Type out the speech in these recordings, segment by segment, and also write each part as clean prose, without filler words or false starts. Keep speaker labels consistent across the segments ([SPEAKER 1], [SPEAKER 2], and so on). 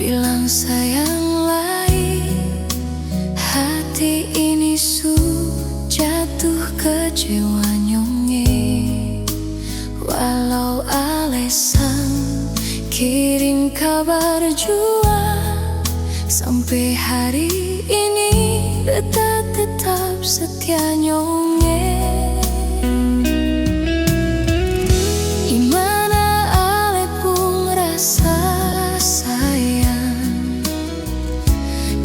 [SPEAKER 1] bilang sayang lain, hati ini su jatuh kecewa nyonge. Walau alesan kirim kabar jua, sampai hari ini beta tetap setia nyonge. Imana ale pun rasa sayang,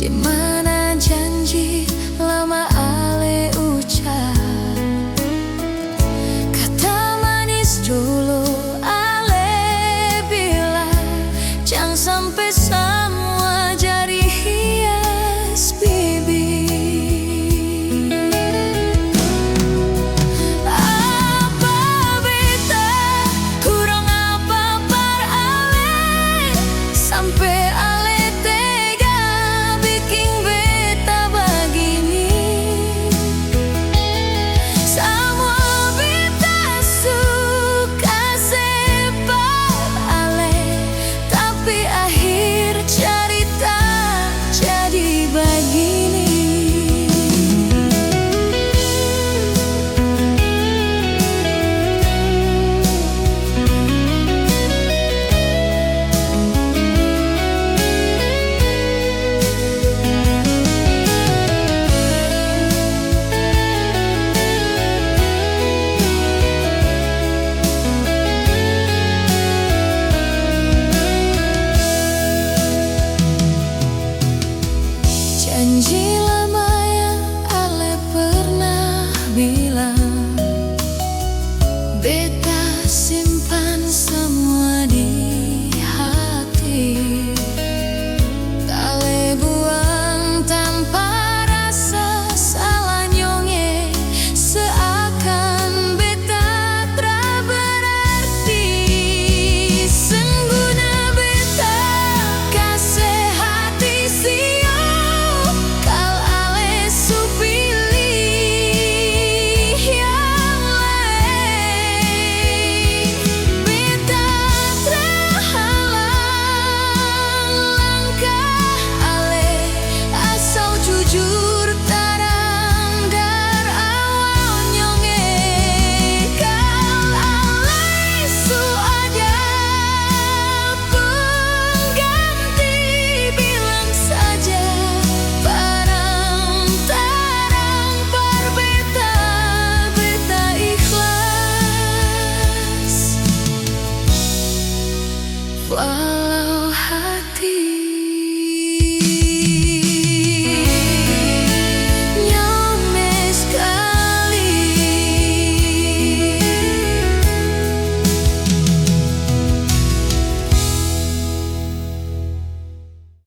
[SPEAKER 1] dimana janji lama ale ucap, kata manis dulu ale bilang jangan sampai sama.